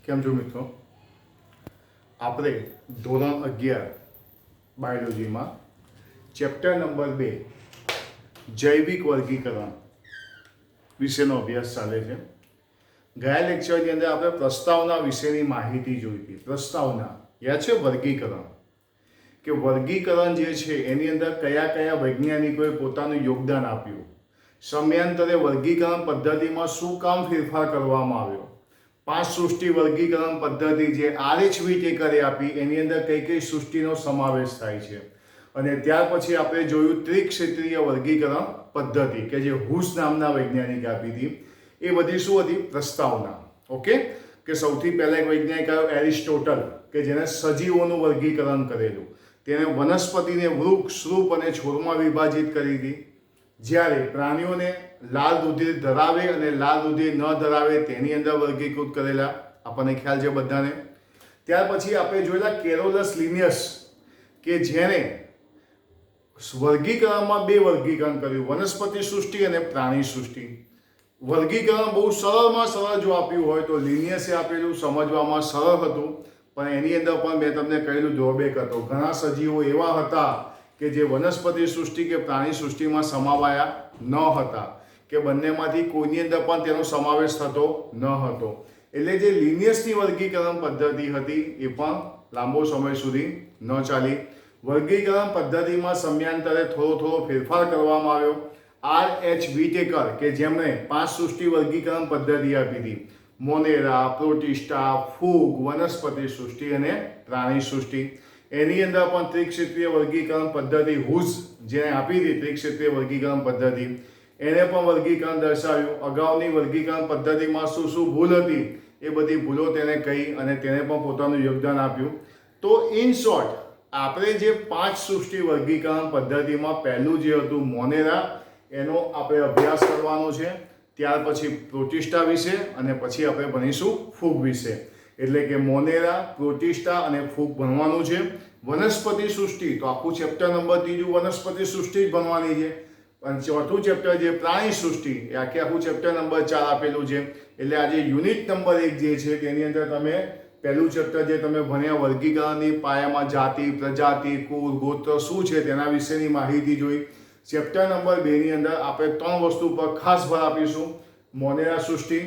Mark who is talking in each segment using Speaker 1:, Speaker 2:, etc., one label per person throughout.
Speaker 1: કેમ છો મિત્રો? આપણે ધોરણ 11 બાયોલોજીમાં ચેપ્ટર નંબર 2 જૈવિક વર્ગીકરણ વિશેનો અભ્યાસ ચાલે છે. ગયા લેક્ચરની અંદર આપણે પ્રસ્તાવના વિશેની માહિતી જોઈ હતી. પ્રસ્તાવના યાદ છે? વર્ગીકરણ, કે વર્ગીકરણ જે છે એની અંદર કયા કયા વૈજ્ઞાનિકોએ પોતાનું યોગદાન આપ્યું, સમયાંતરે વર્ગીકરણ પદ્ધતિમાં શું કામ ફેરફાર કરવામાં આવ્યો, પાંચ સૃષ્ટિ વર્ગીકરણ પદ્ધતિ જે RH વિટેકરે આપી એની અંદર કઈ કઈ સૃષ્ટિનો સમાવેશ થાય છે, અને ત્યાર પછી આપણે જોયું ત્રિક્ષેત્રીય વર્ગીકરણ પદ્ધતિ કે જે હુસ નામના વૈજ્ઞાનિકે આપી હતી. એ બધી શું હતી? પ્રસ્તાવના. ઓકે, કે સૌથી પહેલા એક વૈજ્ઞાનિક આવ્યો એરિસ્ટોટલ, કે જેને સજીવોનું વર્ગીકરણ કરેલું. તેને વનસ્પતિને વૃક્ષ, શ્રુપ અને છોડમાં વિભાજિત કરી હતી. જ્યારે પ્રાણીઓને લાલ રુધિર ધરાવે અને લાલ રુધિર ન ધરાવે તેની અંદર વર્ગીકૃત કરેલા, આપણને ખ્યાલ છે બધાને. ત્યાર પછી આપણે જોયેલા કેરોલસ લિનિયસ, કે જેને વર્ગીકરણમાં બે વર્ગીકરણ કર્યું, વનસ્પતિ સૃષ્ટિ અને પ્રાણી સૃષ્ટિ. વર્ગીકરણ બહુ સરળમાં સરળ જો આપ્યું હોય તો લિનિયસે આપેલું સમજવામાં સરળ હતું, પણ એની અંદર પણ મેં તમને કહેલું ડ્રોબેક હતો. ઘણા સજીવો એવા હતા કે જે વનસ્પતિ સૃષ્ટિ કે પ્રાણી સૃષ્ટિમાં સમાવાયા ન હતા, કે બંનેમાંથી કોઈની અંદર પણ તેનો સમાવેશ થતો ન હતો. એટલે જે લિનિયસની વર્ગીકરણ પદ્ધતિ હતી એ પણ લાંબો સમય સુધી ન ચાલી. વર્ગીકરણ પદ્ધતિમાં સમયાંતરે થોડો ફેરફાર કરવામાં આવ્યો. RH વિટેકર, કે જેમણે પાંચ સૃષ્ટિ વર્ગીકરણ પદ્ધતિ આપી હતી, મોનેરા, પ્રોટિસ્ટા, ફૂગ, વનસ્પતિ સૃષ્ટિ અને પ્રાણી સૃષ્ટિ. એની અંદર પણ ત્રિક્ષેત્રીય વર્ગીકરણ પદ્ધતિ હુસ જેને આપી હતી, ત્રિક્ષેત્રીય વર્ગીકરણ પદ્ધતિ, એને પણ વર્ગીકરણ દર્શાવ્યું. અગાઉની વર્ગીકરણ પદ્ધતિમાં શું શું ભૂલ હતી એ બધી ભૂલો તેને કહી અને તેને પણ પોતાનું યોગદાન આપ્યું. તો ઇન શોર્ટ આપણે જે પાંચ સૃષ્ટિ વર્ગીકરણ પદ્ધતિમાં પહેલું જે હતું મોનેરા, એનો આપણે અભ્યાસ કરવાનો છે. ત્યાર પછી પ્રોટિસ્ટા વિશે અને પછી આપણે ભણીશું ફૂગ વિશે. એટલે કે મોનેરા, પ્રોટિસ્ટા અને ફૂગ ભણવાનું છે. વનસ્પતિ સૃષ્ટિ તો આખું ચેપ્ટર નંબર 3 વનસ્પતિ સૃષ્ટિ જ ભણવાની છે. અને ચોથું ચેપ્ટર જે પ્રાણી સૃષ્ટિ એ આખું ચેપ્ટર નંબર 4 આપેલું છે. એટલે આજે યુનિટ નંબર 1 જે છે તેની અંદર તમે પહેલું ચેપ્ટર જે તમે ભણ્યા વર્ગીકરણની પાયામાં જાતિ, પ્રજાતિ, કુળ, ગોત્ર શું છે તેના વિશેની માહિતી જોઈ. ચેપ્ટર નંબર 2 ની અંદર આપણે 3 વસ્તુ પર ખાસ ભર આપીશું: મોનેરા સૃષ્ટિ,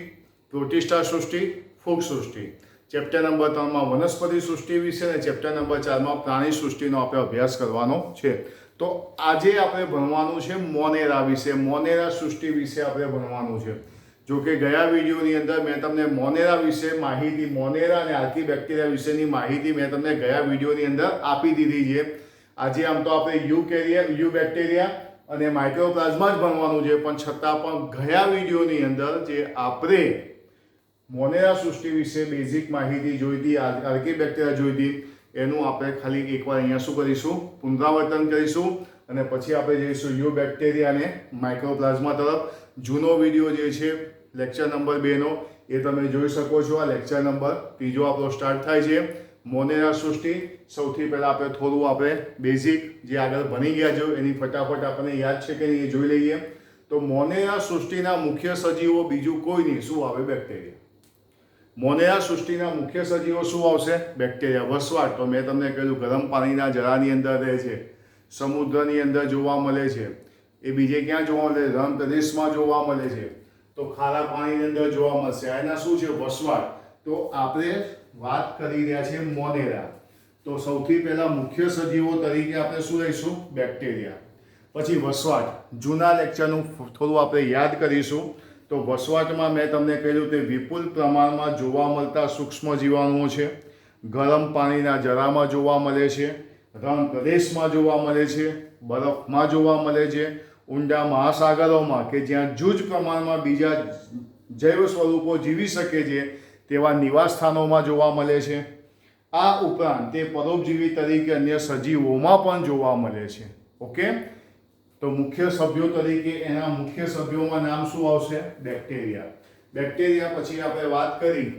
Speaker 1: પ્રોટિસ્ટા સૃષ્ટિ, ફૂગ સૃષ્ટિ. ચેપ્ટર નંબર 3 માં વનસ્પતિ સૃષ્ટિ વિશે અને ચેપ્ટર નંબર 4 માં પ્રાણી સૃષ્ટિનો આપણે અભ્યાસ કરવાનો છે. તો આજે આપણે ભણવાનું છે મોનેરા વિશે. મોનેરા સૃષ્ટિ વિશે આપણે ભણવાનું છે. જો કે ગયા વિડીયોની અંદર મેં તમને મોનેરા વિશે માહિતી, મોનેરા અને આર્કીબેક્ટેરિયા વિશેની માહિતી મેં તમને ગયા વિડીયોની અંદર આપી દીધી છે. આજે આમ તો આપણે યુ બેક્ટેરિયા અને માઇક્રોપ્લાઝ્મા જ ભણવાનું છે, પણ છતાં પણ ગયા વિડીયોની અંદર જે આપણે મોનેરા સૃષ્ટિ વિશે બેઝિક માહિતી જોઈ હતી, આર્કીબેક્ટેરિયા જોઈ હતી, એનું આપણે ખાલી એકવાર અહીંયા શું કરીશું? પુનરાવર્તન કરીશું. અને પછી આપણે જઈશું યુ બેક્ટેરિયા અને માઇક્રોપ્લાઝ્મા તરફ. જૂનો વિડીયો જે છે લેક્ચર નંબર 2 નો એ તમે જોઈ શકો છો. આ લેક્ચર નંબર 3 આપણો સ્ટાર્ટ થાય છે. મોનેરા સૃષ્ટિ સૌથી પહેલાં આપણે થોડું બેઝિક જે આગળ ભણી ગયા છો એની ફટાફટ આપણને યાદ છે કે નહીં એ જોઈ લઈએ. તો મોનેરા સૃષ્ટિના મુખ્ય સજીવો બીજું કોઈ નહીં, શું આવે? બેક્ટેરિયા. મોનેરા સૃષ્ટિના મુખ્ય સજીવો શું આવશે? બેક્ટેરિયા. વસવાટ તો મેં તમને કહ્યું ગરમ પાણીના જરાની અંદર રહે છે, સમુદ્રની અંદર જોવા મળે છે. એ બીજે ક્યાં જોવા મળે? રણ પ્રદેશમાં જોવા મળે છે. તો ખારા પાણીની અંદર જોવા મળશે. એના શું છે? વસવાટ. તો આપણે વાત કરી રહ્યા છે મોનેરા. તો સૌથી પહેલા મુખ્ય સજીવો તરીકે આપણે શું લઈશું? બેક્ટેરિયા. પછી વસવાટ. જૂના લેક્ચરનું થોડું આપણે યાદ કરીશું. તો વસવાટમાં મેં તમને કહ્યું તે વિપુલ પ્રમાણમાં જોવા મળતા સૂક્ષ્મ જીવાણુઓ છે. ગરમ પાણીના જરામાં જોવા મળે છે, રણ પ્રદેશમાં જોવા મળે છે, બરફમાં જોવા મળે છે, ઊંડા મહાસાગરોમાં કે જ્યાં જૂજ પ્રમાણમાં બીજા જૈવ સ્વરૂપો જીવી શકે છે તેવા નિવાસ સ્થાનોમાં જોવા મળે છે. આ ઉપરાંત તે પરોપજીવી તરીકે અન્ય સજીવોમાં પણ જોવા મળે છે. ઓકે, તો મુખ્ય સભ્યો તરીકે એના મુખ્ય સભ્યોમાં નામ શું આવશે? બેક્ટેરિયા. બેક્ટેરિયા પછી આપણે વાત કરી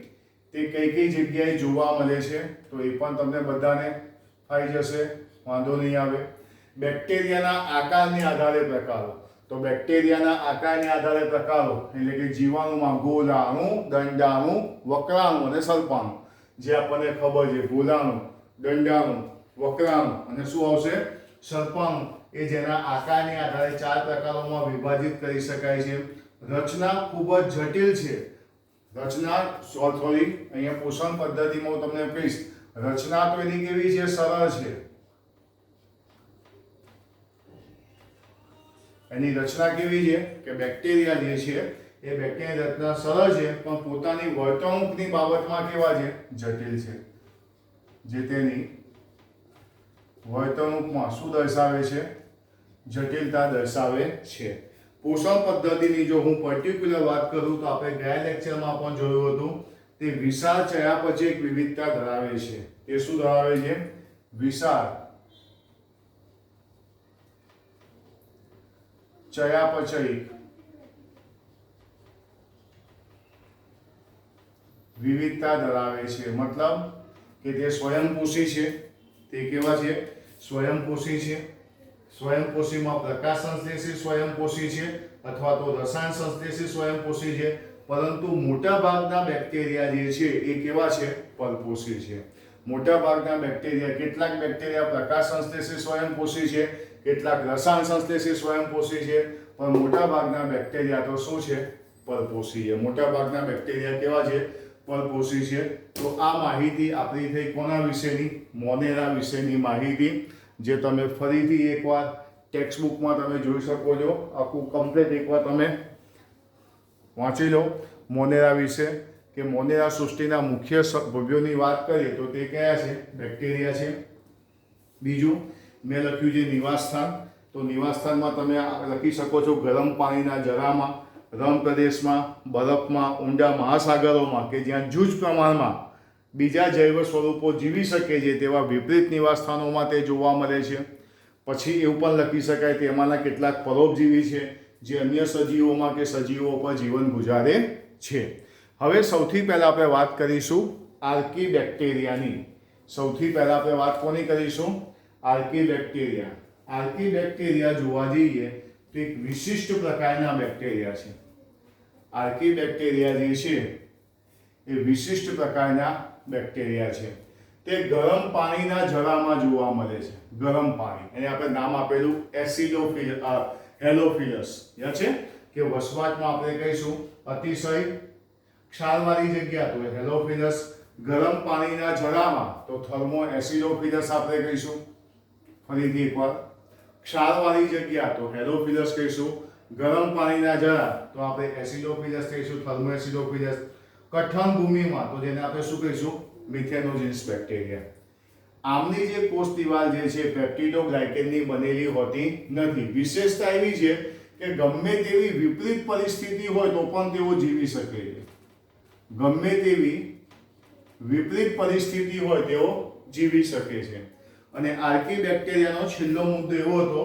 Speaker 1: તે કઈ કઈ જગ્યાએ જોવા મળે છે, તો એ પણ તમને બધાને થઈ જશે, વાંધો નહીં આવે. બેક્ટેરિયાના આકારને આધારે પ્રકારો. તો બેક્ટેરિયાના આકારને આધારે પ્રકારો એટલે કે જીવાણુમાં ગોલાણુ, દંડાણુ, વક્રાણુ અને સલ્પાણુ. જે આપણને ખબર છે ગોલાણુ, દંડાણુ, વક્રાણુ અને શું આવશે સલ્પાણુ એ જેના આકારને આધારે 4 પ્રકારોમાં વિભાજિત કરી શકાય છે. રચના ખૂબ જ જટિલ છે. રચના સોરી અહીંયા પોષણ પદ્ધતિમાં હું તમને કહીશ. રચના તો એની કેવી છે સરળ છે. એની રચના કેવી છે કે બેક્ટેરિયા જે છે એ બેક્ટેરિયા રચના સરળ છે પણ પોતાની વર્તણૂકની બાબતમાં કેવા છે જટિલ છે. જે તેની વર્તણૂકમાં શું દર્શાવે છે જટિલતા દર્શાવે છે. પોષણ પદ્ધતિની જો હું પર્ટિક્યુલર વાત કરું તો આપણે ગયા લેક્ચરમાં પણ જોયું હતું તે વિશાળ ચયાપચય વિવિધતા ધરાવે છે. તે શું ધરાવે છે વિશાળ ચયાપચય વિવિધતા ધરાવે છે. મતલબ કે તે સ્વયંપોષી છે. તે કેવા છે સ્વયંપોષી છે. સ્વયંપોષીમાં પ્રકાશ સંશ્લેષી સ્વયંપોષી છે અથવા તો રસાયણ સંશ્લેષી સ્વયંપોષી છે. પરંતુ મોટાભાગના બેક્ટેરિયા જે છે એ કેવા છે પરપોષી છે. મોટાભાગના બેક્ટેરિયા કેટલાક બેક્ટેરિયા પ્રકાશ સંશ્લેષી સ્વયંપોષી છે, કેટલાક રસાયણ સંશ્લેષી સ્વયંપોષી છે, પણ મોટાભાગના બેક્ટેરિયા તો શું છે પરપોષી છે. મોટાભાગના બેક્ટેરિયા કેવા છે પરપોષી છે. તો આ માહિતી આપણી થઈ કોના વિશેની મોનેરા વિશેની માહિતી જે તમે ફરીથી એકવાર ટેક્સ્ટ બુકમાં તમે જોઈ શકો છો. આખું કમ્પ્લીટ એકવાર તમે વાંચી લો મોનેરા વિશે કે મોનેરા સૃષ્ટિના મુખ્ય સભ્યોની વાત કરીએ તો તે કયા છે બેક્ટેરિયા છે. બીજું મેં લખ્યું છે નિવાસસ્થાન. તો નિવાસસ્થાનમાં તમે લખી શકો છો ગરમ પાણીના જરામાં, રણ પ્રદેશમાં, બરફમાં, ઊંડા મહાસાગરોમાં કે જ્યાં જૂજ પ્રમાણમાં બીજા જૈવ સ્વરૂપો જીવી શકે છે તેવા વિપરીત નિવાસસ્થાનોમાં તે જોવા મળે છે. પછી એવું પણ લખી શકાય તેમાંના કેટલાક પરોપજીવી છે જે અન્ય સજીવોમાં કે સજીવો પર જીવન ગુજારે છે. હવે સૌથી પહેલાં આપણે વાત કરીશું આર્કીબેક્ટેરિયાની. સૌથી પહેલાં આપણે વાત કોની કરીશું આર્કીબેક્ટેરિયા. આર્કીબેક્ટેરિયા જોવા જઈએ તો એક વિશિષ્ટ પ્રકારના બેક્ટેરિયા છે. આર્કીબેક્ટેરિયા જે છે એ વિશિષ્ટ પ્રકારના બેક્ટેરિયા છે. તે ગરમ પાણીના જરામાં જોવા મળે છે. ગરમ પાણી એને આપણે નામ આપેલું હેલોફિલસ યાદ છે કે વસવાટમાં આપણે કહીશું અતિશય ક્ષારવાળી જગ્યા તો હેલોફિલસ, ગરમ પાણીના જરામાં તો થર્મો એસિડોફિલસ આપણે કહીશું. ફરીથી એકવાર ક્ષારવાળી જગ્યા તો હેલોફિલસ કહીશું, ગરમ પાણીના જરા તો આપણે એસિડોફિલસ કહીશું થર્મો એસિડોફિલસ. કઠણ ભૂમિમાં તો જેને આપણે શું કહીશું મિથેનોજિન્સ બેક્ટેરિયા. આમની જે કોષ દિવાલ જે છે પેપ્ટિડોગ્લાયકેનની બનેલી હોતી નથી. વિશેષતા એવી છે કે ગમે તેવી વિપરીત પરિસ્થિતિ હોય તો પણ તેઓ જીવી શકે છે. ગમે તેવી વિપરીત પરિસ્થિતિ હોય તેઓ જીવી શકે છે. અને આર્કીબેક્ટેરિયાનો છેલ્લો મુદ્દો એવો હતો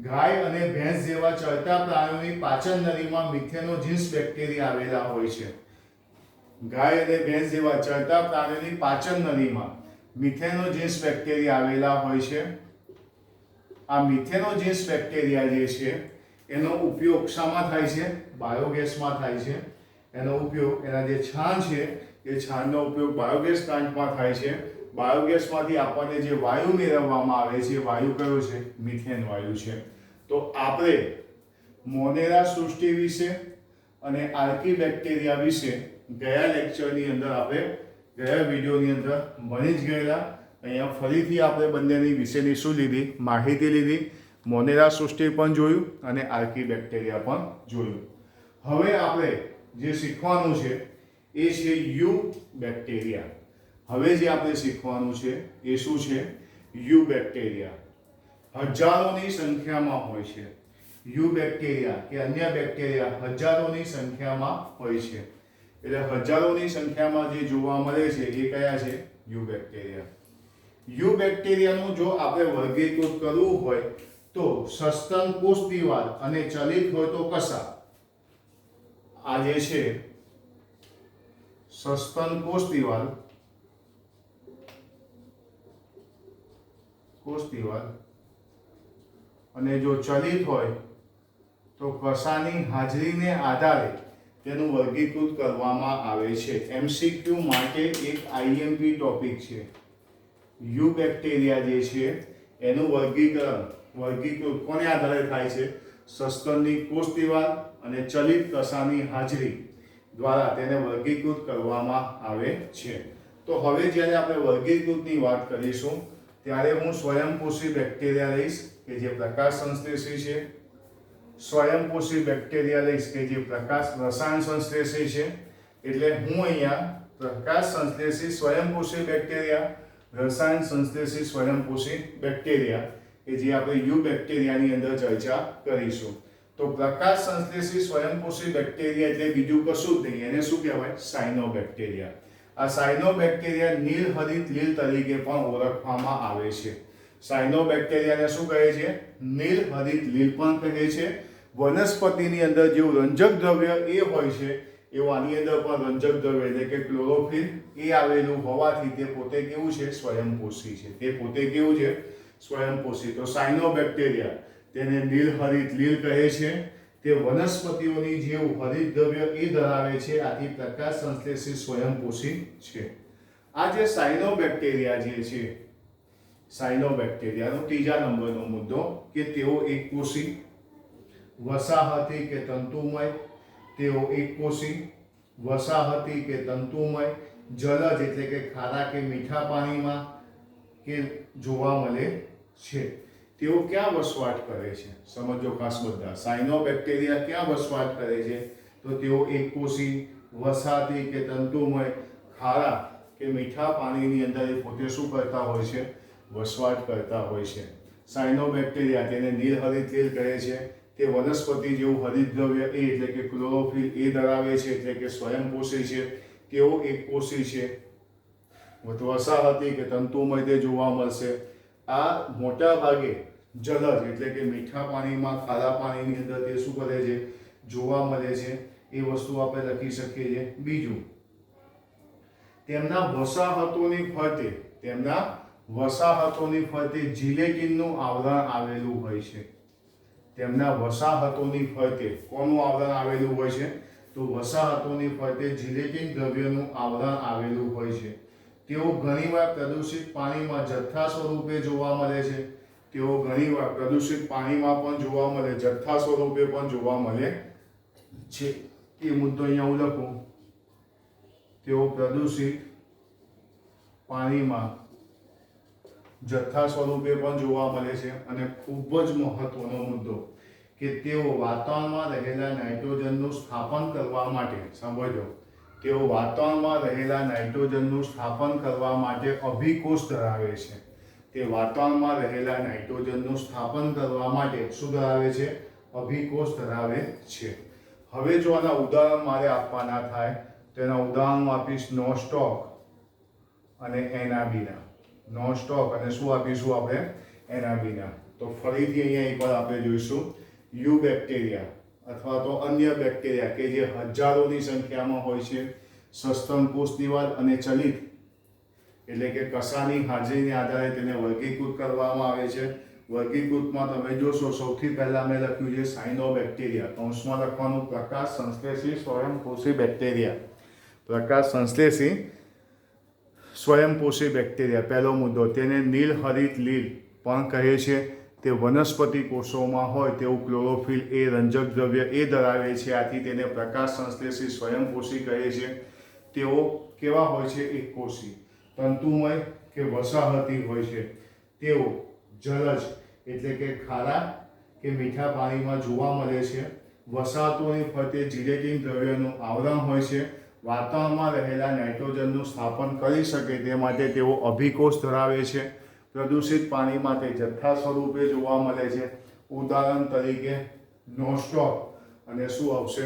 Speaker 1: ગાય અને ભેંસ જેવા ચરતા પ્રાણીઓની પાચન નળીમાં મિથેનોજિન્સ બેક્ટેરિયા આવેલા હોય છે. ગાય અને ભેંસ જેવા ચરતા પ્રાણીઓની પાચન નળીમાં મિથેનોજિન્સ બેક્ટેરિયા આવેલા હોય છે. આ મિથેનોજિન્સ બેક્ટેરિયા જે છે એનો ઉપયોગ શામાં થાય છે બાયોગેસમાં થાય છે. એનો ઉપયોગ એના જે છાણ છે એ છાણનો ઉપયોગ બાયોગેસ પ્લાન્ટમાં થાય છે. બાયોગેસમાંથી આપણને જે વાયુ મેળવવામાં આવે છે વાયુ કયો છે મિથેન વાયુ છે. તો આપણે મોનેરા સૃષ્ટિ વિશે અને આર્કીબેક્ટેરિયા વિશે ગયા લેક્ચરની અંદર આપણે ગયા વિડીયોની અંદર ભણી જ ગયેલા. અહીંયા ફરીથી આપણે બંનેની વિશેની શું લીધી માહિતી લીધી. મોનેરા સૃષ્ટિ પણ જોયું અને આર્કીબેક્ટેરિયા પણ જોયું. હવે આપણે જે શીખવાનું છે એ છે યુ બેક્ટેરિયા. હવે જે આપણે શીખવાનું છે એ શું છે યુ બેક્ટેરિયા. હજારોની સંખ્યામાં હોય છે. યુ બેક્ટેરિયા કે અન્ય બેક્ટેરિયા હજારોની સંખ્યામાં હોય છે. એટલે હજારોની સંખ્યામાં જે જોવા મળે છે એ કયા છે યુ બેક્ટેરિયા. યુ બેક્ટેરિયાનું જો આપણે વર્ગીકૃત કરવું હોય તો સસ્તન કોષ દિવાલ અને ચલિત હોય તો કશા. આ જે છે સસ્તન કોષ દિવાલ અને જો ચલિત હોય તો તો કસાની હાજરીને આધારે તેનું વર્ગીકૃત કરવામાં આવે છે. MCQ માટે એક IMP ટોપિક છે. યુ બેક્ટેરિયા જે છે એનું વર્ગીકૃત કોને આધારે થાય છે? સસ્તનની કોષ દિવાલ અને ચલિત કસાની હાજરી દ્વારા તેને વર્ગીકૃત કરવામાં આવે છે. તો હવે જ્યારે આપણે વર્ગીકૃતની વાત કરીશું ત્યારે હું સ્વયંપોષી બેક્ટેરિયા લઈશ કે જે પ્રકાશ સંશ્લેષી છે, સ્વયંપોષી બેક્ટેરિયા લઈશ કે જે પ્રકાશ રસાયણ સંશ્લેષી છે. એટલે હું અહીંયા પ્રકાશ સંશ્લેષી સ્વયંપોષી બેક્ટેરિયા, રસાયણ સંશ્લેષી સ્વયંપોષી બેક્ટેરિયા કે જે આપણે યુ બેક્ટેરિયાની અંદર ચર્ચા કરીશું. તો પ્રકાશ સંશ્લેષી સ્વયંપોષી બેક્ટેરિયા એટલે બીજું કશું જ નહીં, એને શું કહેવાય? સાયનોબેક્ટેરિયા. આ સાયનોબેક્ટેરિયા નીલહરિત લીલ તરીકે પણ ઓળખવામાં આવે છે. સાયનોબેક્ટેરિયાને શું કહે છે? નીલહરિત લીલ પણ કહે છે. વનસ્પતિની અંદર જેવું રંજક દ્રવ્ય એ હોય છે એવું આની અંદર પણ રંજક દ્રવ્ય એટલે કે ક્લોરોફિલ એ આવેલું હોવાથી તે પોતે કેવું છે? સ્વયંપોષી છે. તે પોતે કેવું છે? સ્વયંપોષી. તો સાયનોબેક્ટેરિયા તેને નીલહરિત લીલ કહે છે. તે વનસ્પતિઓની જેવું હરિત દ્રવ્ય એ ધરાવે છે, આથી પ્રકાશ સંશ્લેષી સ્વયંપોષી છે. આ જે સાયનોબેક્ટેરિયા જે છે, સાયનોબેક્ટેરિયાનો ત્રીજા નંબરનો મુદ્દો કે તેઓ એકકોષી, વસાહતી કે તંતુમય, તેઓ એકકોષી, વસાહતી કે તંતુમય, જલજ એટલે કે ખારા કે મીઠા પાણીમાં કે જોવા મળે છે. તેઓ ક્યાં વસવાટ કરે છે? સમજો ખાસ બધા. સાયનોબેક્ટેરિયા ક્યાં વસવાટ કરે છે? તો તેઓ એકકોષી, વસાહતી કે તંતુમય, ખારા કે મીઠા પાણીની અંદર એ પોતે શું કરતા હોય છે? વસવાટ કરતા હોય છે. સાયનોબેક્ટેરિયા તેને નીલહરિત લીલ કહે છે. તે વનસ્પતિ જેવું હરિત દ્રવ્ય એ એટલે કે ક્લોરોફિલ એ ધરાવે છે, એટલે કે સ્વયંપોષી છે. તેઓ એકકોષી છે. વસાહતી કે તંતુમય તે જોવા મળશે. આ મોટા ભાગે જલજ એટલે કે મીઠા પાણીમાં, ખારા પાણીની અંદર તે શું કરે છે? જોવા મળે છે. એ વસ્તુ આપણે લખી શકીએ છીએ. બીજું, તેમના વસાહતોની ફરતે જિલેટિનનું આવરણ આવેલું હોય છે. તેમના વસાહતોની ફરતે કોનું આવરણ આવેલું હોય છે? તો વસાહતોની ફરતે જિલેટિન દ્રવ્યનું આવરણ આવેલું હોય છે. તેઓ ઘણીવાર પ્રદૂષિત પાણીમાં જથ્થા સ્વરૂપે જોવા મળે છે. તેઓ ઘણીવાર પ્રદૂષિત પાણીમાં પણ જોવા મળે, જથ્થા સ્વરૂપે પણ જોવા મળે છે. એ મુદ્દો અહીંયા હું લખું. તેઓ પ્રદૂષિત પાણીમાં જથ્થા સ્વરૂપે પણ જોવા મળે છે. અને ખૂબ જ મહત્વનો મુદ્દો કે તેઓ વાતાવરણમાં રહેલા નાઇટ્રોજનનું સ્થાપન કરવા માટે, સાંભળજો, તેઓ વાતાવરણમાં રહેલા નાઇટ્રોજનનું સ્થાપન કરવા માટે અભિકોષ ધરાવે છે. તે વાતાવરણમાં રહેલા નાઇટ્રોજનનું સ્થાપન કરવા માટે શું ધરાવે છે? અભિકોષ ધરાવે છે. હવે જો આના ઉદાહરણ મારે આપવાના થાય તો એના ઉદાહરણ આપીશ નોસ્ટોક અને એનાબીના. નોસ્ટોક અને શું આપીશું આપણે? એનાબીના. તો ફરીથી અહીંયા એકવાર આપણે જોઈશું યુ બેક્ટેરિયા અથવા તો અન્ય બેક્ટેરિયા કે જે હજારોની સંખ્યામાં હોય છે. સસ્તન કોષ દિવાલ અને ચલિત એટલે કે કસાની હાજરીને આધારે તેને વર્ગીકૃત કરવામાં આવે છે. વર્ગીકૃતમાં તમે જોશો સૌથી પહેલા મેં લખ્યું છે સાયનોબેક્ટેરિયા, કૌંસમાં લખવાનું પ્રકાશ સંશ્લેષી સ્વયંપોષી બેક્ટેરિયા. પ્રકાશ સંશ્લેષી સ્વયંપોષી બેક્ટેરિયા પહેલો મુદ્દો. તેને નીલહરિત લીલ પણ કહે છે. તે વનસ્પતિ કોષોમાં હોય તેવું ક્લોરોફિલ એ રંજક દ્રવ્ય એ ધરાવે છે, આથી તેને પ્રકાશ સંશ્લેષી સ્વયંપોષી કહે છે. તેઓ કેવા હોય છે? એકકોષી, તંતુમય કે વસાહતી હોય છે. તેઓ જલજ એટલે કે ખારા કે મીઠા પાણીમાં જોવા મળે છે. વસાહતોની ફરતે જિલેટિન દ્રવ્યનું આવરણ હોય છે. વાતાવરણમાં રહેલા નાઇટ્રોજનનું સ્થાપન કરી શકે તે માટે તેઓ અભિકોષ ધરાવે છે. પ્રદૂષિત પાણીમાં તે જથ્થા સ્વરૂપે જોવા મળે છે. ઉદાહરણ તરીકે નોસ્ટોક અને શું આવશે?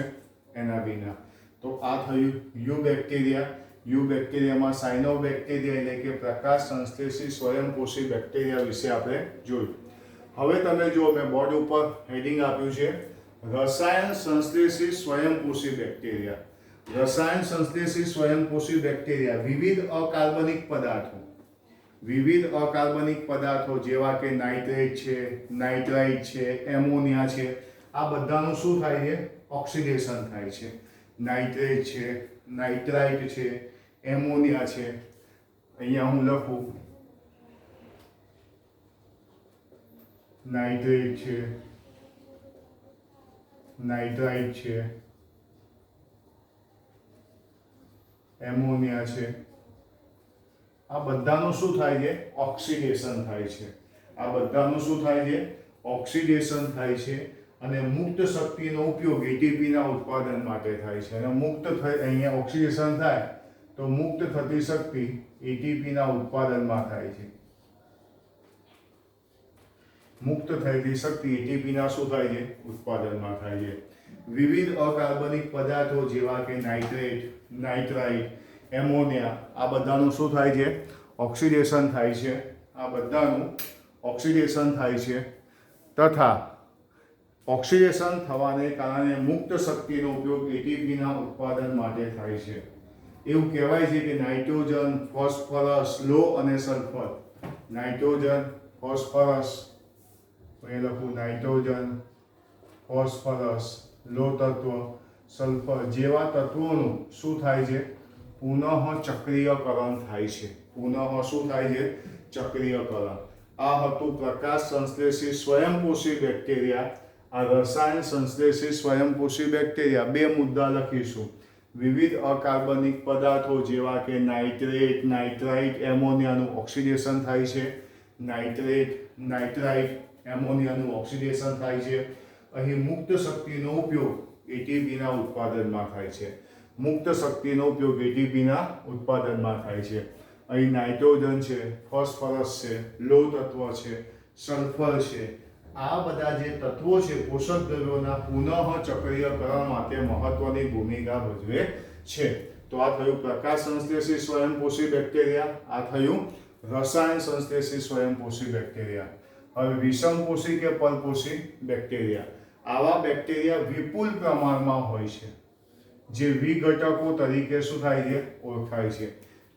Speaker 1: એનાબીના. તો આ થયું યુ બેક્ટેરિયા. યુ બેક્ટેરિયામાં સાયનોબેક્ટેરિયા એટલે કે પ્રકાશ સંશ્લેષી સ્વયંપોષી બેક્ટેરિયા વિશે આપણે જોયું. હવે તમે જુઓ, મેં બોર્ડ ઉપર હેડિંગ આપ્યું છે રસાયણ સંશ્લેષી સ્વયંપોષી બેક્ટેરિયા. રસાયણ સંશ્લેષી સ્વયંપોષી બેક્ટેરિયા વિવિધ અકાર્બનિક પદાર્થો જેવા કે નાઇટ્રેટ છે, નાઇટ્રાઇટ છે, એમોનિયા છે, આ બધાનું શું થાય છે? ઓક્સિડેશન થાય છે. નાઇટ્રેટ છે, નાઇટ્રાઇટ છે, એમોનિયા છે. અહીંયા હું લખું નાઇટ્રેટ છે, નાઇટ્રાઇટ છે, એમોનિયા છે. આ બધાનું શું થાય છે? ઓક્સિડેશન થાય છે. આ બધાનું શું થાય છે? ઓક્સિડેશન થાય છે. અને મુક્ત શક્તિનો ઉપયોગ એટીપીના ઉત્પાદન માટે થાય છે. અને મુક્ત થઈ અહીંયા ઓક્સિડેશન થાય તો મુક્ત થતી શક્તિ એટીપીના ઉત્પાદનમાં થાય છે. મુક્ત થયેલી શક્તિ એટીપીના શું થાય છે? ઉત્પાદનમાં થાય છે. વિવિધ અકાર્બનિક પદાર્થો જેવા કે નાઇટ્રેટ, નાઇટ્રાઇટ, એમોનિયા, આ બધાનું શું થાય છે? ઓક્સિડેશન થાય છે. આ બધાનું ઓક્સિડેશન થાય છે. તથા ઓક્સિડેશન થવાને કારણે મુક્ત શક્તિનો ઉપયોગ એટીપીના ઉત્પાદન માટે થાય છે. એવું કહેવાય છે કે નાઇટ્રોજન, ફોસ્ફરસ, લો અને સલ્ફર, નાઇટ્રોજન, ફોસ્ફરસ, અહીં લખું નાઇટ્રોજન, ફોસ્ફરસ, લો તત્વ, સલ્ફર જેવા તત્વોનું શું થાય છે? પુનઃ ચક્રીયકરણ થાય છે. પુનઃ શું થાય છે? ચક્રીયકરણ. આ હતું પ્રકાશ સંશ્લેષી સ્વયંપોષી બેક્ટેરિયા. આ રસાયણ સંશ્લેષી સ્વયંપોષી બેક્ટેરિયા. બે મુદ્દા લખીશું. વિવિધ અકાર્બનિક પદાર્થો જેવા કે નાઇટ્રેટ, નાઇટ્રાઇટ, એમોનિયાનું ઓક્સિડેશન થાય છે. નાઇટ્રેટ, નાઇટ્રાઇટ, એમોનિયાનું ઓક્સિડેશન થાય છે. અહીં મુક્ત શક્તિનો ઉપયોગ એટીપીના ઉત્પાદનમાં થાય છે. મુક્ત શક્તિનો ઉપયોગ એટીપીના ઉત્પાદનમાં થાય છે. અહીં નાઇટ્રોજન છે, ફોસ્ફરસ છે, લો તત્વ છે, સલ્ફર છે, આ બધા જે તત્વો છે પોષક દ્રવ્યોના પુનઃ ચક્રીયકરણ માટે મહત્વની ભૂમિકા ભજવે છે. તો આ થયું પ્રકાશ સંશ્લેષી સ્વયંપોષી બેક્ટેરિયા. આ થયું રસાયણ સંશ્લેષી સ્વયંપોષી બેક્ટેરિયા. હવે વિષમપોષી કે પરપોષી બેક્ટેરિયા. આવા બેક્ટેરિયા વિપુલ પ્રમાણમાં હોય છે, જે વિઘટકો તરીકે શું થાય છે? ઓળખાય છે.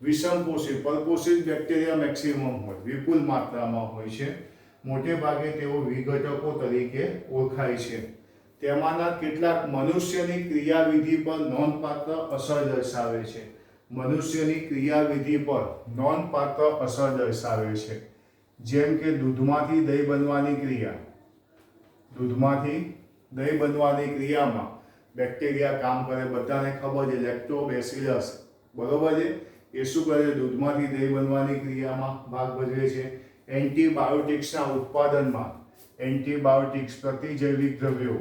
Speaker 1: વિષમપોષી, પરપોષી બેક્ટેરિયા મેક્સિમમ હોય, વિપુલ માત્રામાં હોય છે. મોટે ભાગે તેઓ વિઘટકો તરીકે ઓળખાય છે. તેમાંના કેટલાક મનુષ્યની ક્રિયાવિધિ પર નોંધપાત્ર અસર દર્શાવે છે. મનુષ્યની ક્રિયાવિધિ પર નોંધપાત્ર અસર દર્શાવે છે. જેમ કે દૂધમાંથી દહીં બનવાની ક્રિયા. દૂધમાંથી દહીં બનવાની ક્રિયામાં બેક્ટેરિયા કામ કરે. બધાને ખબર છે લેક્ટોબેસિલસ, બરોબર છે. એ શું કરે છે? દૂધમાંથી દહીં બનવાની ક્રિયામાં ભાગ ભજવે છે. એન્ટીબાયોટિક્સના ઉત્પાદનમાં, એન્ટીબાયોટિક્સ પ્રતિજૈવિક દ્રવ્યો,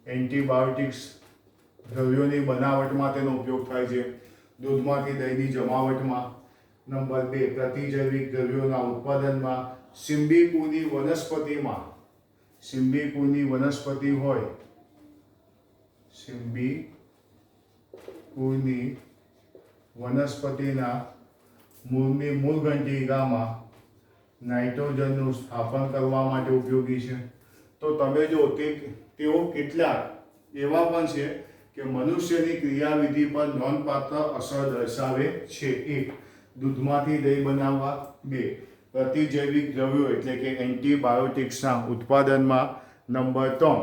Speaker 1: એન્ટીબાયોટિક્સ દ્રવ્યોની બનાવટમાં તેનો ઉપયોગ થાય છે. દૂધમાંથી દહીંની જમાવટમાં. નંબર 2, પ્રતિજૈવિક દ્રવ્યોના ઉત્પાદનમાં. સિમ્બીકુની વનસ્પતિમાં, સિમ્બીકુની વનસ્પતિ હોય, સિમ્બીકુની વનસ્પતિના મૂળની મૂળઘંટિકામાં નાઇટ્રોજનનું સ્થાપન કરવા માટે ઉપયોગી છે. તો તમે જો તેઓ કેટલાક એવા પણ છે કે મનુષ્યની ક્રિયાવિધિ પર નોંધપાત્ર અસર દર્શાવે છે. 1. દૂધમાંથી દહીં બનાવવા. 2. પ્રતિજૈવિક દ્રવ્યો એટલે કે એન્ટીબાયોટિક્સના ઉત્પાદનમાં. નંબર 3.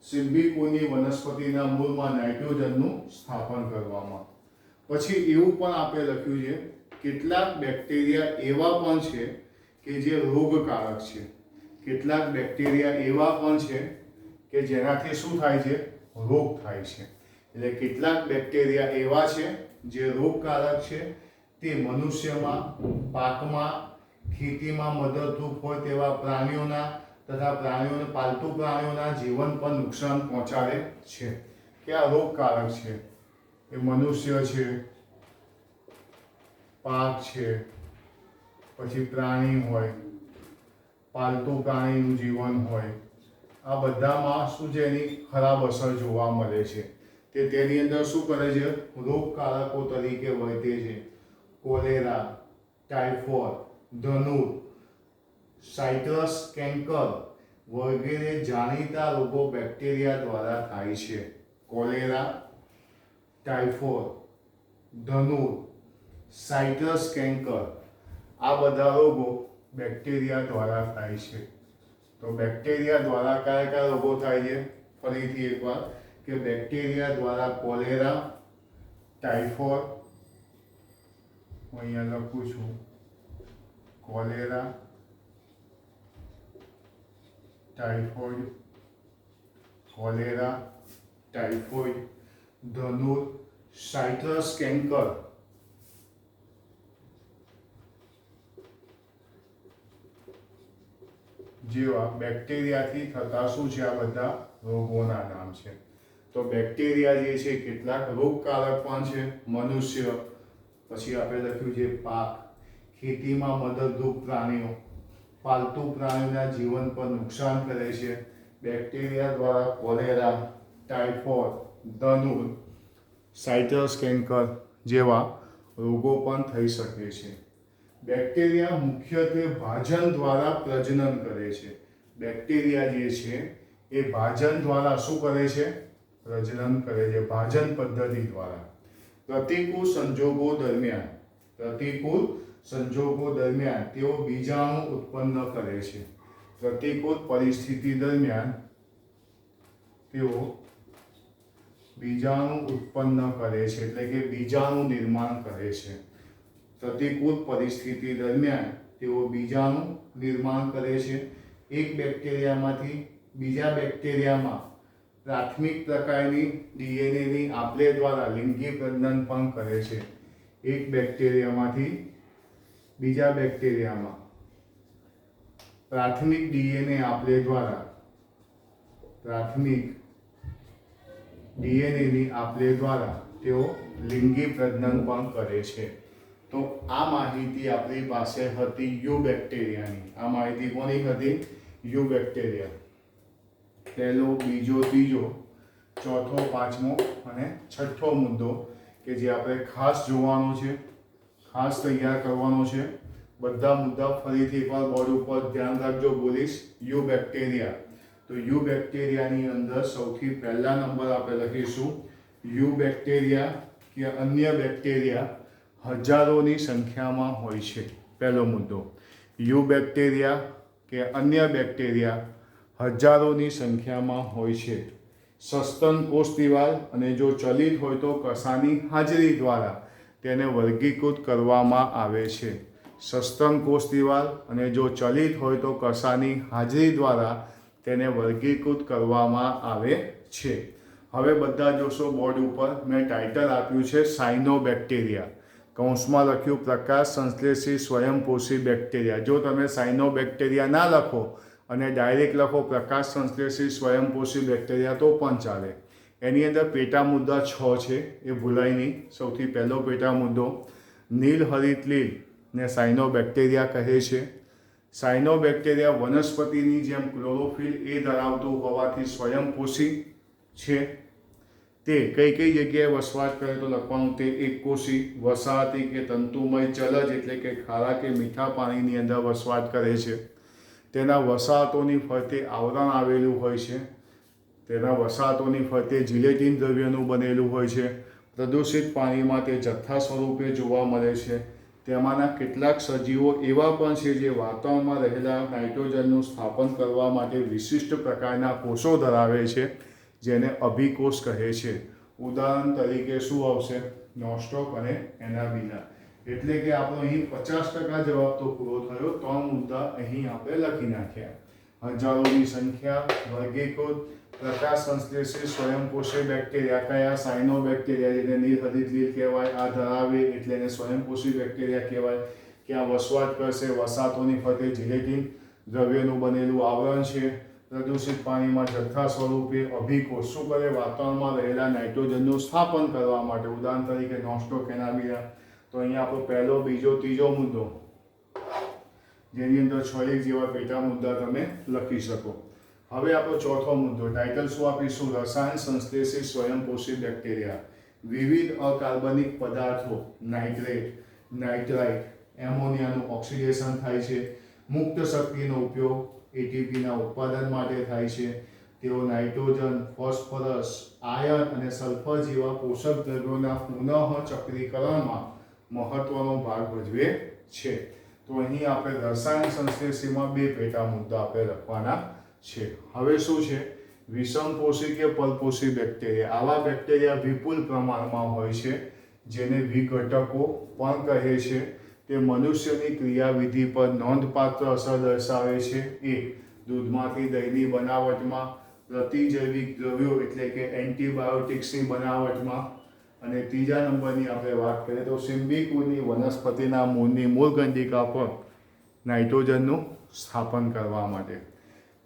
Speaker 1: સિમ્બીકુની વનસ્પતિના મૂળમાં નાઇટ્રોજનનું સ્થાપન કરવામાં. પછી એવું પણ આપણે લખ્યું છે કેટલાક બેક્ટેરિયા એવા પણ છે કે જે રોગકારક છે. કેટલાક બેક્ટેરિયા એવા પણ છે કે જેનાથી શું થાય છે? રોગ થાય છે. એટલે કેટલાક બેક્ટેરિયા એવા છે જે રોગકારક છે. તે મનુષ્યમાં, પાકમાં, ખેતીમાં મદદરૂપ હોય તેવા પ્રાણીઓના તથા પાલતુ પ્રાણીઓના જીવન પર નુકસાન પહોંચાડે છે. કે આ રોગકારક છે. એ મનુષ્ય છે, પાક છે, પછી પ્રાણી હોય, પાલતુ પ્રાણીનું જીવન હોય, આ બધામાં શું છે? એની ખરાબ અસર જોવા મળે છે. તેની અંદર શું કરે છે? રોગકારકો તરીકે વર્તે છે. કોલેરા, ટાઇફોઇડ, ધનુર, સાઇટ્રસ કેન્કર વગેરે જાણીતા રોગો બેક્ટેરિયા દ્વારા થાય છે. કોલેરા, ટાઇફોઇડ, ધનુર, સાઇટ્રસ કેન્કર, આ બધા રોગો બેક્ટેરિયા દ્વારા થાય છે. તો બેક્ટેરિયા દ્વારા કયા કયા રોગો થાય છે? ફરીથી એકવાર કે બેક્ટેરિયા દ્વારા કોલેરા, ટાઇફોઇડ, હું અહીંયા લખું છું કોલેરા, ટાઇફોઇડ, કોલેરા, ટાઇફોઇડ, ધનુર, સાઇટ્રસ કેન્કર જેવા બેક્ટેરિયાથી થતા શું છે? આ બધા રોગોના નામ છે. તો બેક્ટેરિયા જે છે કેટલાક રોગકારક પણ છે. મનુષ્ય, પછી આપણે લખ્યું છે પાક, ખેતીમાં મદદરૂપ પ્રાણીઓ, પાલતુ પ્રાણીઓના જીવન પર નુકસાન કરે છે. બેક્ટેરિયા દ્વારા કોલેરા, ટાઇફોઇડ, ધનુર, સાઇટ્રસ કેન્કર જેવા રોગો પણ થઈ શકે છે. બેક્ટેરિયા મુખ્યત્વે ભાજન દ્વારા પ્રજનન કરે છે. બેક્ટેરિયા જે છે એ ભાજન દ્વારા શું કરે છે? પ્રજનન કરે છે, ભાજન પદ્ધતિ દ્વારા. પ્રતિકૂળ સંજોગો દરમિયાન તેઓ બીજાણુ ઉત્પન્ન કરે છે. પ્રતિકૂળ પરિસ્થિતિ દરમિયાન તેઓ બીજાણુ ઉત્પન્ન કરે છે, એટલે કે બીજાણુ નિર્માણ કરે છે. પ્રતિકૂળ પરિસ્થિતિ દરમિયાન તેઓ બીજાણુ નિર્માણ કરે છે. એક બેક્ટેરિયામાંથી બીજા બેક્ટેરિયામાં પ્રાથમિક પ્રકારની ડીએનએની આપલે દ્વારા લિંગી પ્રજનન પણ કરે છે. એક બેક્ટેરિયામાંથી બીજા બેક્ટેરિયામાં પ્રાથમિક ડીએનએ આપલે દ્વારા તેઓ લિંગી પ્રજનન પણ કરે છે. તો આ માહિતી આપણી પાસે હતી યુ બેક્ટેરિયાની. આ માહિતી કોની હતી? You bacteria. પહેલો, બીજો, ત્રીજો, ચોથો, પાંચમો અને છઠ્ઠો મુદ્દો કે જે આપણે ખાસ જોવાનો છે, ખાસ તૈયાર કરવાનો છે. બધા મુદ્દા ફરીથી એકવાર બોર્ડ ઉપર ધ્યાન રાખજો. બોલીશ યુ બેક્ટેરિયા. તો યુ બેક્ટેરિયાની અંદર સૌથી પહેલા નંબર આપણે લખીશું યુ બેક્ટેરિયા કે અન્ય બેક્ટેરિયા હજારોની સંખ્યામાં હોય છે. પહેલો મુદ્દો, યુ બેક્ટેરિયા કે અન્ય બેક્ટેરિયા હજારોની સંખ્યામાં હોય છે. સસ્તન કોષ દિવાલ અને જો ચલિત હોય તો કશાની હાજરી દ્વારા તેને વર્ગીકૃત કરવામાં આવે છે. સસ્તન કોષ દિવાલ અને જો ચલિત હોય તો કશાની હાજરી દ્વારા તેને વર્ગીકૃત કરવામાં આવે છે. હવે બધા જોશો બોર્ડ ઉપર મેં ટાઇટલ આપ્યું છે સાયનોબેક્ટેરિયા. કૌંસમાં લખ્યું પ્રકાશ સંશ્લેષી સ્વયંપોષી બેક્ટેરિયા. જો તમે સાયનોબેક્ટેરિયા ના લખો અને ડાયરેક્ટ લખો પ્રકાશ સંશ્લેષી સ્વયંપોષી બેક્ટેરિયા તો પણ ચાલે. એની અંદર પેટા મુદ્દા 6 છે, એ ભૂલાય નહીં. સૌથી પહેલો પેટા મુદ્દો, નીલહરિત લીલ ને સાયનોબેક્ટેરિયા કહે છે. સાયનોબેક્ટેરિયા વનસ્પતિની જેમ ક્લોરોફિલ એ ધરાવતું હોવાથી સ્વયંપોષી છે. તે કઈ કઈ જગ્યાએ વસવાટ કરે તો લખવાનું તે એકકોષી, વસાહતી કે તંતુમય જલજ એટલે કે ખારા કે મીઠા પાણીની અંદર વસવાટ કરે છે. તેના વસાહતોની ફરતે આવરણ આવેલું હોય છે. તેના વસાહતોની ફરતે જિલેટિન દ્રવ્યનું બનેલું હોય છે. પ્રદૂષિત પાણીમાં તે જથ્થા સ્વરૂપે જોવા મળે છે. તેમાંના કેટલાક સજીવો એવા પણ છે જે વાતાવરણમાં રહેલા નાઇટ્રોજનનું સ્થાપન કરવા માટે વિશિષ્ટ પ્રકારના કોષો ધરાવે છે, જેને અભિકોષ કહે છે. ઉદાહરણ તરીકે શું આવશે? નોસ્ટોક અને એનાબિના. એટલે કે આપણો અહીં 50% જવાબ તો પૂરો થયો. 3 મુદ્દા અહીં આપણે લખી નાખ્યા. હજારોની સંખ્યા, વર્ગીકૃત, પ્રકાશ સંશ્લેષી સ્વયંપોષી બેક્ટેરિયા કયા? સાયનોબેક્ટેરિયા, જેને નીલહરિત લીલ કહેવાય, આ ધરાવે એટલે એને સ્વયંપોષી બેક્ટેરિયા કહેવાય. ક્યાં વસવાટ કરશે? વસાહતોની ફરતે જિલેટિન દ્રવ્યનું બનેલું આવરણ છે. પ્રદૂષિત પાણીમાં જથ્થા સ્વરૂપે અભિકોષ શું કરે? વાતાવરણમાં રહેલા નાઇટ્રોજનનું સ્થાપન કરવા માટે. ઉદાહરણ તરીકે નોસ્ટોક એનાબિના. તો અહીંયા આપણો પહેલો, બીજો, ત્રીજો મુદ્દો, જેની અંદર 6 જેવા પેટા મુદ્દા તમે લખી શકો. હવે આપણો ચોથો મુદ્દો, ટાઇટલ શું આપીશું? રસાયણ સંશ્લેષી સ્વયંપોષી બેક્ટેરિયા. વિવિધ અકાર્બનિક પદાર્થો, નાઇટ્રેટ, નાઇટ્રાઇટ, એમોનિયાનું ઓક્સિડેશન થાય છે. મુક્ત શક્તિનો ઉપયોગ એટીપીના ઉત્પાદન માટે થાય છે. તેઓ નાઇટ્રોજન, ફોસ્ફરસ, આયર્ન અને સલ્ફર જેવા પોષક દ્રવ્યોના પુનઃ ચક્રીકરણમાં મહત્વનો ભાગ ભજવે છે. તો અહીં આપણે રસાયણ સંશ્લેષીમાં 2 પેટા મુદ્દા આપણે લખવાના છે. હવે શું છે, વિષમપોષી કે પરપોષી બેક્ટેરિયા, આવા બેક્ટેરિયા વિપુલ પ્રમાણમાં હોય છે જેને વિઘટકો પણ કહે છે. તે મનુષ્યની ક્રિયાવિધિ પર નોંધપાત્ર અસર દર્શાવે છે. એક, દૂધમાંથી દહીંની બનાવટમાં, પ્રતિજૈવિક દ્રવ્યો એટલે કે એન્ટીબાયોટિક્સની બનાવટમાં, અને ત્રીજા નંબરની આપણે વાત કરીએ તો સિમ્બિકુની વનસ્પતિના મૂળની મૂળગંડિકા પર નાઇટ્રોજનનું સ્થાપન કરવા માટે.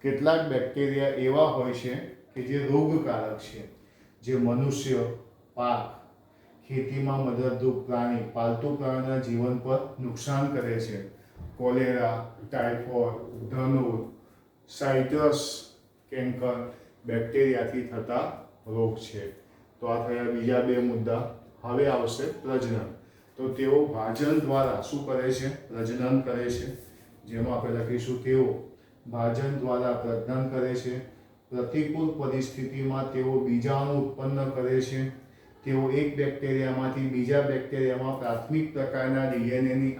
Speaker 1: કેટલાક બેક્ટેરિયા એવા હોય છે કે જે રોગકારક છે, જે મનુષ્ય, પાક, ખેતીમાં મદદરૂપ પ્રાણી, પાલતુ પ્રાણીના જીવન પર નુકસાન કરે છે. કોલેરા, ટાઇફોઇડ, ધનુર, સાઇટ્રસ કેન્કર બેક્ટેરિયાથી થતા રોગ છે. તો આ થયા બીજા 2 મુદ્દા. હવે આવશે પ્રજનન. તો તેઓ ભાજન દ્વારા શું કરે છે, પ્રજનન કરે છે. જેમાં આપણે લખીશું તેઓ ભાજન દ્વારા પ્રજનન કરે છે. પ્રતિકૂળ પરિસ્થિતિમાં તેઓ બીજાણુ ઉત્પન્ન કરે છે. તેઓ એક બેક્ટેરિયામાંથી બીજા બેક્ટેરિયામાં પ્રાથમિક પ્રકારના ડીએનએની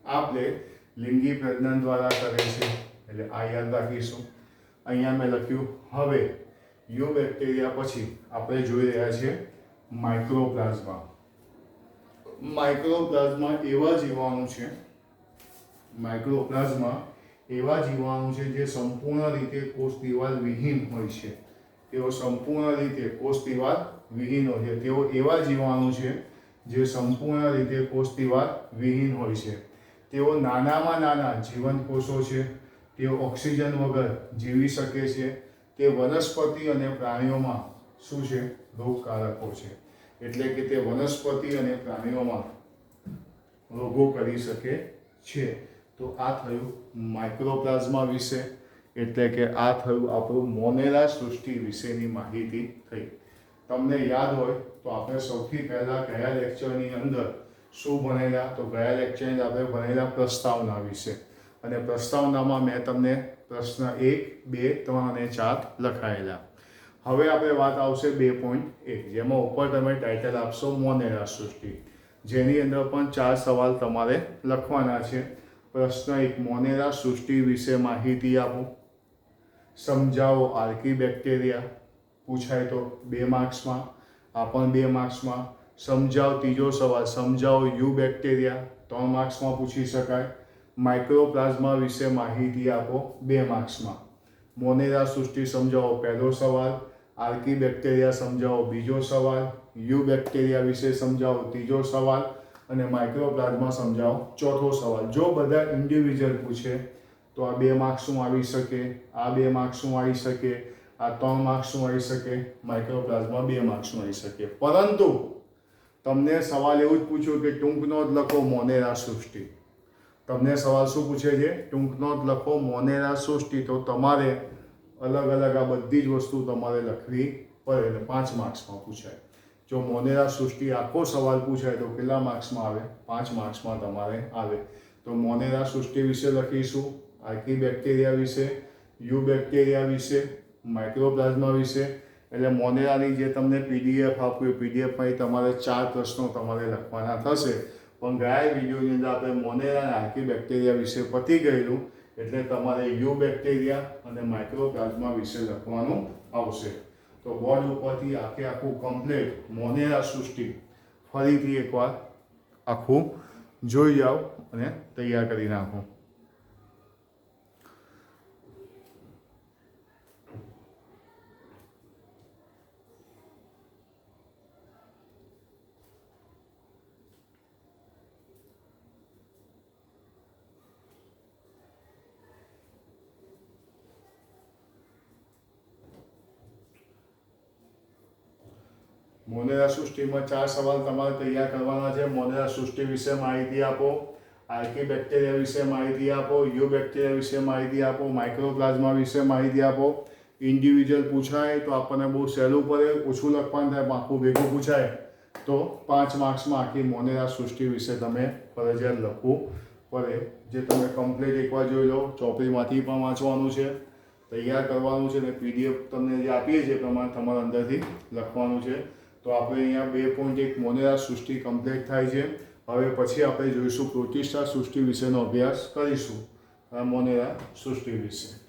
Speaker 1: આપલે લિંગી પ્રજનન દ્વારા કરે છે. એટલે આ યાદ રાખીશું. અહીંયા મેં લખ્યું. હવે યુ બેક્ટેરિયા પછી આપણે જોઈ રહ્યા છીએ માઇક્રોપ્લાઝ્મા. માઇક્રોપ્લાઝ્મા એવા જીવાણુ છે જે સંપૂર્ણ રીતે કોષ દિવાલ વિહીન હોય છે. તેઓ સંપૂર્ણ રીતે કોષ દિવાલ વિહીન હોય છે. તેઓ એવા જીવાણુ છે જે સંપૂર્ણ રીતે કોષ દિવાલ વિહીન હોય છે. તેઓ નાનામાં નાના જીવંત કોષો છે. તેઓ ઓક્સિજન વગર જીવી શકે છે. તે વનસ્પતિ અને પ્રાણીઓમાં શું છે, રોગકારકો છે. એટલે કે તે વનસ્પતિ અને પ્રાણીઓમાં રોગો કરી શકે છે. તો આ થયું માઇક્રોપ્લાઝ્મા વિશે, એટલે કે આ થયું આપણું મોનેરા સૃષ્ટિ વિશેની માહિતી થઈ. તમને યાદ હોય તો આપણે સૌથી પહેલાં ગયા લેક્ચરની અંદર શું ભણેલા, તો ગયા લેક્ચરની આપણે ભણેલા પ્રસ્તાવના વિશે. અને પ્રસ્તાવનામાં મેં તમને પ્રશ્ન 1, 2, 3 અને 4 લખાયેલા. હવે આપણે વાત આવશે 2.1, જેમાં ઉપર તમે ટાઇટલ આપશો મોનેરા સૃષ્ટિ, જેની અંદર પણ 4 સવાલ તમારે લખવાના છે. પ્રશ્ન 1, મોનેરા સૃષ્ટિ વિશે માહિતી આપો. સમજાવો આર્કી બેક્ટેરિયા, પૂછાય તો 2 માર્ક્સમાં. આ પણ 2 માર્ક્સમાં. સમજાવો ત્રીજો સવાલ, સમજાવો યુ બેક્ટેરિયા, 3 માર્ક્સમાં પૂછી શકાય. માઇક્રોપ્લાઝ્મા વિશે માહિતી આપો, 2 માર્ક્સમાં. મોનેરા સૃષ્ટિ સમજાવો, પહેલો સવાલ. આર્કી બેક્ટેરિયા સમજાવો, બીજો સવાલ. યુ બેક્ટેરિયા વિશે સમજાવો, ત્રીજો સવાલ. અને માઇક્રોપ્લાઝ્મા સમજાવો, ચોથો સવાલ. જો બધા ઇન્ડિવિજ્યુઅલ પૂછે તો આ 2 માર્ક્સનું આવી શકે, આ 2 માર્ક્સનું આવી શકે, આ 3 માર્ક્સનું આવી શકે, માઇક્રોપ્લાઝ્મા 2 માર્ક્સનું આવી શકે. પરંતુ તમને સવાલ એવું જ પૂછ્યું કે ટૂંકનો જ લખો મોનેરા સૃષ્ટિ. તમને સવાલ શું પૂછે છે, ટૂંકનો જ લખો મોનેરા સૃષ્ટિ. તો તમારે અલગ અલગ આ બધી જ વસ્તુ તમારે લખવી પડે એટલે 5 માર્ક્સમાં પૂછાય. જો મોનેરા સૃષ્ટિ આખો સવાલ પૂછાય તો કેટલા માર્ક્સમાં આવે, 5 માર્ક્સમાં તમારે આવે. તો મોનેરા સૃષ્ટિ વિશે લખીશું, આર્કી બેક્ટેરિયા વિશે, યુ બેક્ટેરિયા વિશે, માઇક્રોપ્લાઝ્મા વિશે. એટલે મોનેરાની જે તમને પીડીએફ આપ્યું, પીડીએફમાં તમારે 4 પ્રશ્નો તમારે લખવાના થશે. પણ ગયા વિડીયોની અંદર આપણે મોનેરા અને આર્કી બેક્ટેરિયા વિશે પતી ગયેલું, એટલે તમારે યુ બેક્ટેરિયા અને માઇક્રોપ્લાઝ્મા વિશે લખવાનું આવશે. તો બોર્ડ ઉપરથી આખું કમ્પ્લીટ મોનેરા સૃષ્ટિ ફરીથી એકવાર આખું જોઈ જાઓ અને તૈયાર કરી નાખો. મોનેરા સૃષ્ટિમાં 4 સવાલ તમારે તૈયાર કરવાના છે. મોનેરા સૃષ્ટિ વિશે માહિતી આપો, આર્કી બેક્ટેરિયા વિશે માહિતી આપો, યુ બેક્ટેરિયા વિશે માહિતી આપો, માઇક્રોપ્લાઝ્મા વિશે માહિતી આપો. ઇન્ડિવિજ્યુઅલ પૂછાય તો આપણને બહુ સહેલું પડે, ઓછું લખવાનું થાય. આખું ભેગું પૂછાય તો 5 માર્ક્સમાં આખી મોનેરા સૃષ્ટિ વિશે તમે ફરજિયાત લખવું પડે. જે તમે કમ્પ્લીટ એકવાર જોઈ લો, ચોપડીમાંથી પણ વાંચવાનું છે, તૈયાર કરવાનું છે, અને પીડીએફ તમને જે આપીએ છીએ પ્રમાણે તમારા અંદરથી લખવાનું છે. તો આપણે અહીંયા 2.1 મોનેરા સૃષ્ટિ કમ્પ્લીટ થાય છે. હવે પછી આપણે જોઈશું પ્રોટિસ્ટા સૃષ્ટિ વિશેનો અભ્યાસ કરીશું, મોનેરા સૃષ્ટિ વિશે.